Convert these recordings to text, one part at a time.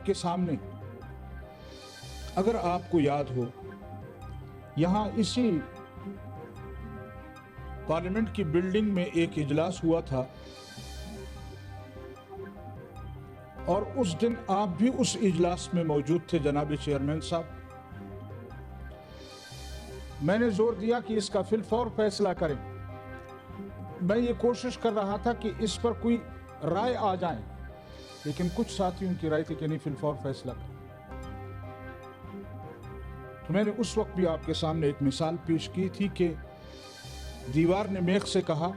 کے سامنے، اگر آپ کو یاد ہو، یہاں اسی پارلیمنٹ کی بلڈنگ میں ایک اجلاس ہوا تھا، اور اس دن آپ بھی اس اجلاس میں موجود تھے جناب چیئرمین صاحب۔ میں نے زور دیا کہ اس کا فی الفور فیصلہ کریں۔ میں یہ کوشش کر رہا تھا کہ اس پر کوئی رائے آ جائے، لیکن کچھ ساتھیوں کی رائے تھی کہ نہیں، فی الفور فیصلہ کریں۔ تو میں نے اس وقت بھی آپ کے سامنے ایک مثال پیش کی تھی کہ دیوار نے میخ سے کہا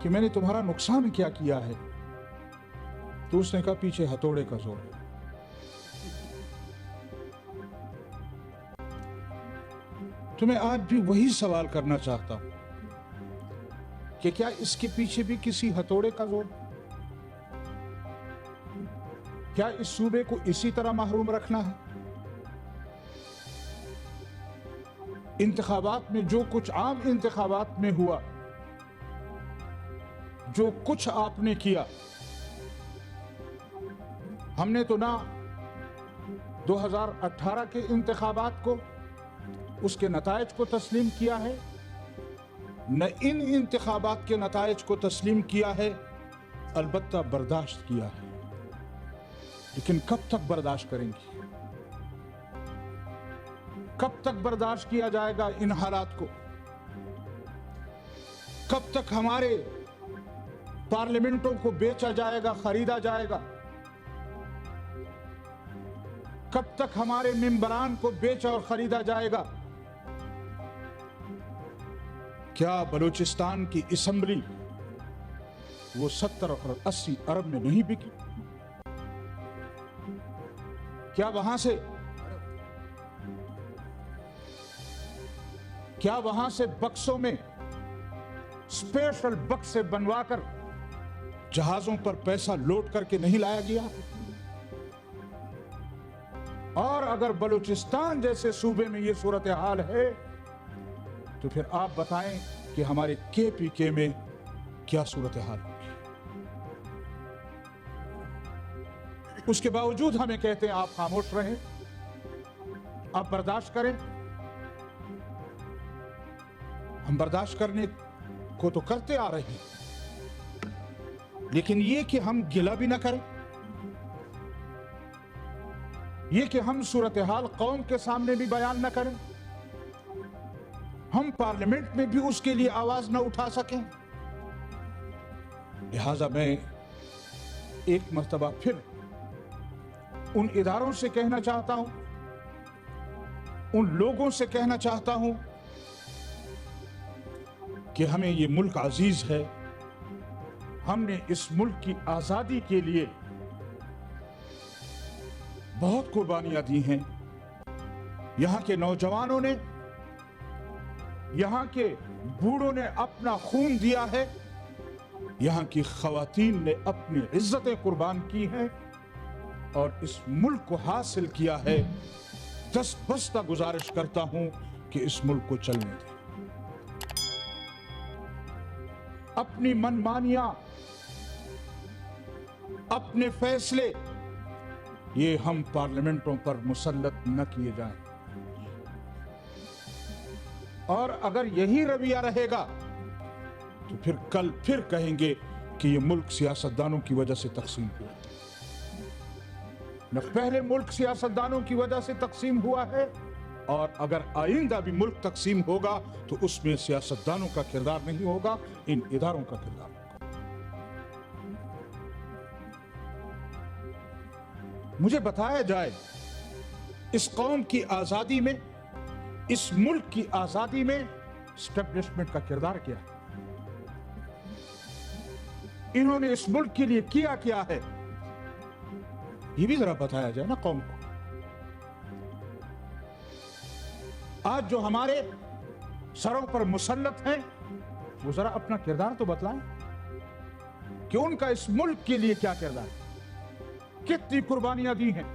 کہ میں نے تمہارا نقصان کیا کیا ہے؟ تو اس نے کہا پیچھے ہتھوڑے کا زور ہے۔ تو میں آج بھی وہی سوال کرنا چاہتا ہوں کہ کیا اس کے پیچھے بھی کسی ہتھوڑے کا زور؟ کیا اس صوبے کو اسی طرح محروم رکھنا ہے؟ انتخابات میں جو کچھ عام انتخابات میں ہوا، جو کچھ آپ نے کیا، ہم نے تو نہ 2018 کے انتخابات کو، اس کے نتائج کو تسلیم کیا ہے، نہ ان انتخابات کے نتائج کو تسلیم کیا ہے، البتہ برداشت کیا ہے۔ لیکن کب تک برداشت کریں گے؟ کب تک برداشت کیا جائے گا ان حالات کو؟ کب تک ہمارے پارلیمنٹوں کو بیچا جائے گا، خریدا جائے گا؟ کب تک ہمارے ممبران کو بیچا اور خریدا جائے گا؟ کیا بلوچستان کی اسمبلی وہ 70 اور 80 ارب میں نہیں بکی؟ کیا وہاں سے بکسوں میں اسپیشل بکسے بنوا کر جہازوں پر پیسہ لوٹ کر کے نہیں لایا گیا؟ اور اگر بلوچستان جیسے صوبے میں یہ صورتحال ہے تو پھر آپ بتائیں کہ ہمارے KPK میں کیا صورتحال ہوگی؟ اس کے باوجود ہمیں کہتے ہیں آپ خاموش رہیں، آپ برداشت کریں۔ ہم برداشت کرنے کو تو کرتے آ رہے ہیں، لیکن یہ کہ ہم گلہ بھی نہ کریں، یہ کہ ہم صورتحال قوم کے سامنے بھی بیان نہ کریں، ہم پارلیمنٹ میں بھی اس کے لیے آواز نہ اٹھا سکیں۔ لہذا میں ایک مرتبہ پھر ان اداروں سے کہنا چاہتا ہوں، ان لوگوں سے کہنا چاہتا ہوں کہ ہمیں یہ ملک عزیز ہے، ہم نے اس ملک کی آزادی کے لیے بہت قربانیاں دی ہیں۔ یہاں کے نوجوانوں نے، یہاں کے بوڑھوں نے اپنا خون دیا ہے، یہاں کی خواتین نے اپنی عزتیں قربان کی ہیں اور اس ملک کو حاصل کیا ہے۔ دست بستہ گزارش کرتا ہوں کہ اس ملک کو چلنے دیں۔ اپنی منمانیاں، اپنے فیصلے یہ ہم پارلیمنٹوں پر مسلط نہ کیے جائیں، اور اگر یہی رویہ رہے گا تو پھر کل پھر کہیں گے کہ یہ ملک سیاستدانوں کی وجہ سے تقسیم ہوا۔ نہ پہلے ملک سیاستدانوں کی وجہ سے تقسیم ہوا ہے، اور اگر آئندہ بھی ملک تقسیم ہوگا تو اس میں سیاستدانوں کا کردار نہیں ہوگا، ان اداروں کا کردار ہوگا۔ مجھے بتایا جائے اس قوم کی آزادی میں، اس ملک کی آزادی میں اسٹیبلشمنٹ کا کردار کیا ہے؟ انہوں نے اس ملک کے لیے کیا ہے؟ یہ بھی ذرا بتایا جائے نا قوم کو۔ آج جو ہمارے سروں پر مسلط ہیں وہ ذرا اپنا کردار تو بتلائیں کہ ان کا اس ملک کے لیے کیا کردار ہے، کتنی قربانیاں دی ہیں،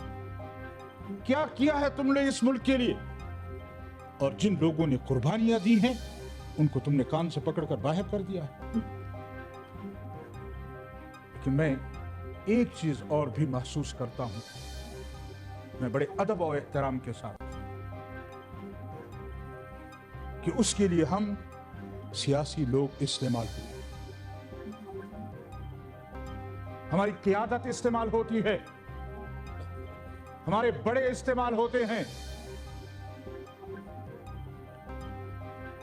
کیا کیا ہے تم نے اس ملک کے لیے۔ اور جن لوگوں نے قربانیاں دی ہیں ان کو تم نے کان سے پکڑ کر باہر کر دیا ہے۔ لیکن میں ایک چیز اور بھی محسوس کرتا ہوں میں بڑے ادب اور احترام کے ساتھ کہ اس کے لیے ہم سیاسی لوگ استعمال ہوئے، ہماری قیادت استعمال ہوتی ہے، ہمارے بڑے استعمال ہوتے ہیں۔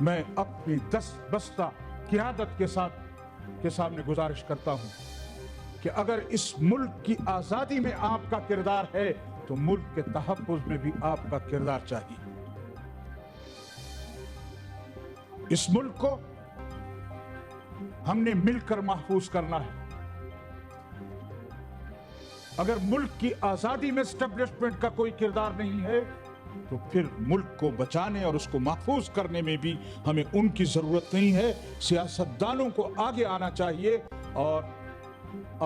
میں اپنی دست بستہ قیادت کے سامنے گزارش کرتا ہوں کہ اگر اس ملک کی آزادی میں آپ کا کردار ہے تو ملک کے تحفظ میں بھی آپ کا کردار چاہیے۔ اس ملک کو ہم نے مل کر محفوظ کرنا ہے۔ اگر ملک کی آزادی میں اسٹیبلشمنٹ کا کوئی کردار نہیں ہے تو پھر ملک کو بچانے اور اس کو محفوظ کرنے میں بھی ہمیں ان کی ضرورت نہیں ہے۔ سیاستدانوں کو آگے آنا چاہیے اور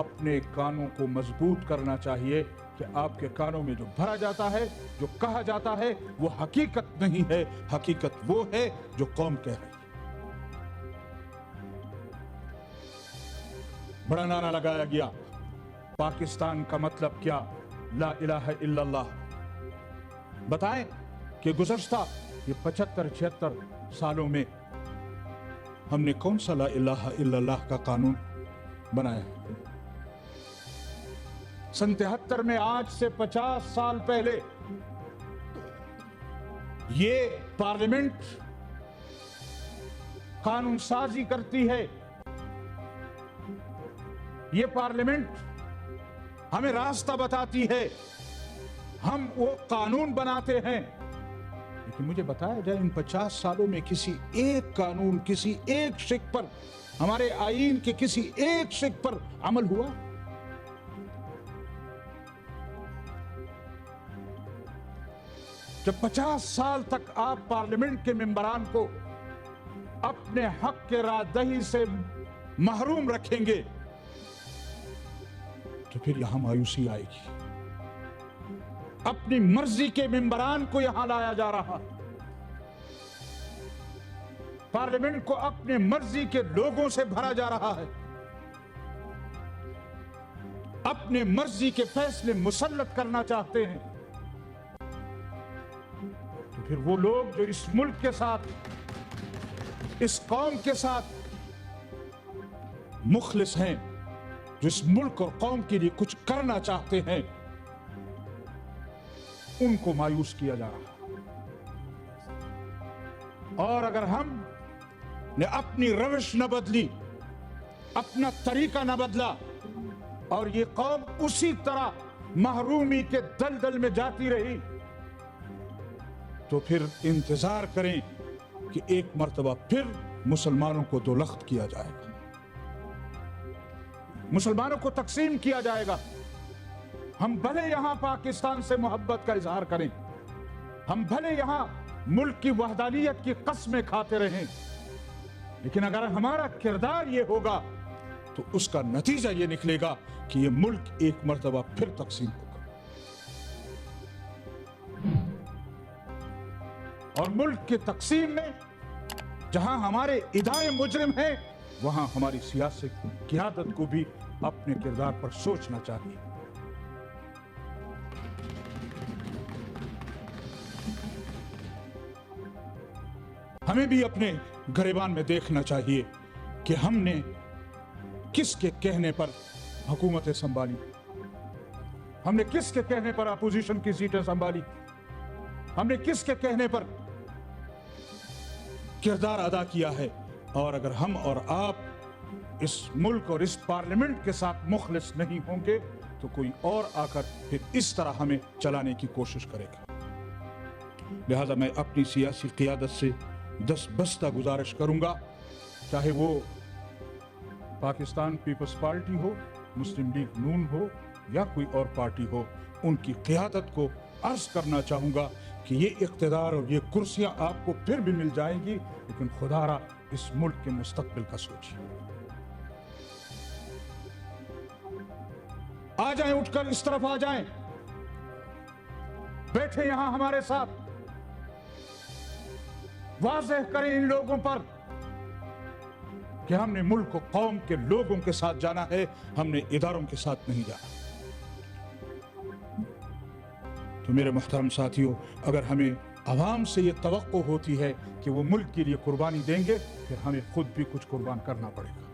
اپنے کانوں کو مضبوط کرنا چاہیے کہ آپ کے کانوں میں جو بھرا جاتا ہے، جو کہا جاتا ہے، وہ حقیقت نہیں ہے، حقیقت وہ ہے جو قوم کہہ رہی ہے۔ بڑا نعرہ لگایا گیا، پاکستان کا مطلب کیا؟ لا الہ الا اللہ۔ بتائیں کہ گزشتہ یہ 75-76 سالوں میں ہم نے کون سا لا الہ الا اللہ کا قانون بنایا؟ سن 73 میں، آج سے 50 سال پہلے، یہ پارلیمنٹ قانون سازی کرتی ہے، یہ پارلیمنٹ ہمیں راستہ بتاتی ہے، ہم وہ قانون بناتے ہیں۔ لیکن مجھے بتایا جائے ان 50 سالوں میں کسی ایک قانون، کسی ایک شق پر، ہمارے آئین کے کسی ایک شق پر عمل ہوا؟ جب 50 سال تک آپ پارلیمنٹ کے ممبران کو اپنے حق کے رائے سے محروم رکھیں گے تو پھر یہاں مایوسی آئے گی۔ اپنی مرضی کے ممبران کو یہاں لایا جا رہا، پارلیمنٹ کو اپنے مرضی کے لوگوں سے بھرا جا رہا ہے، اپنے مرضی کے فیصلے مسلط کرنا چاہتے ہیں۔ تو پھر وہ لوگ جو اس ملک کے ساتھ، اس قوم کے ساتھ مخلص ہیں، جو اس ملک اور قوم کے لیے کچھ کرنا چاہتے ہیں، ان کو مایوس کیا جا رہا۔ اور اگر ہم نے اپنی روش نہ بدلی، اپنا طریقہ نہ بدلا، اور یہ قوم اسی طرح محرومی کے دلدل میں جاتی رہی، تو پھر انتظار کریں کہ ایک مرتبہ پھر مسلمانوں کو دولخت کیا جائے گا، مسلمانوں کو تقسیم کیا جائے گا۔ ہم بھلے یہاں پاکستان سے محبت کا اظہار کریں، ہم بھلے یہاں ملک کی وحدانیت کی قسمیں کھاتے رہیں، لیکن اگر ہمارا کردار یہ ہوگا تو اس کا نتیجہ یہ نکلے گا کہ یہ ملک ایک مرتبہ پھر تقسیم ہوگا، اور ملک کی تقسیم میں جہاں ہمارے ادارے مجرم ہیں، وہاں ہماری سیاسی قیادت کو بھی اپنے کردار پر سوچنا چاہیے۔ ہمیں بھی اپنے گریبان میں دیکھنا چاہیے کہ ہم نے کس کے کہنے پر حکومتیں سنبھالی، ہم نے کس کے کہنے پر اپوزیشن کی سیٹیں سنبھالی، ہم نے کس کے کہنے پر کردار ادا کیا ہے۔ اور اگر ہم اور آپ اس ملک اور اس پارلیمنٹ کے ساتھ مخلص نہیں ہوں گے تو کوئی اور آ کر پھر اس طرح ہمیں چلانے کی کوشش کرے گا۔ لہذا میں اپنی سیاسی قیادت سے دست بستہ گزارش کروں گا، چاہے وہ پاکستان پیپلز پارٹی ہو، مسلم لیگ نون ہو یا کوئی اور پارٹی ہو، ان کی قیادت کو عرض کرنا چاہوں گا کہ یہ اقتدار اور یہ کرسیاں آپ کو پھر بھی مل جائیں گی، لیکن خدا را اس ملک کے مستقبل کا سوچیے۔ آ جائیں، اٹھ کر اس طرف آ جائیں، بیٹھے یہاں ہمارے ساتھ، واضح کریں ان لوگوں پر کہ ہم نے ملک و قوم کے لوگوں کے ساتھ جانا ہے، ہم نے اداروں کے ساتھ نہیں جانا۔ تو میرے محترم ساتھیوں، اگر ہمیں عوام سے یہ توقع ہوتی ہے کہ وہ ملک کے لیے قربانی دیں گے، پھر ہمیں خود بھی کچھ قربان کرنا پڑے گا۔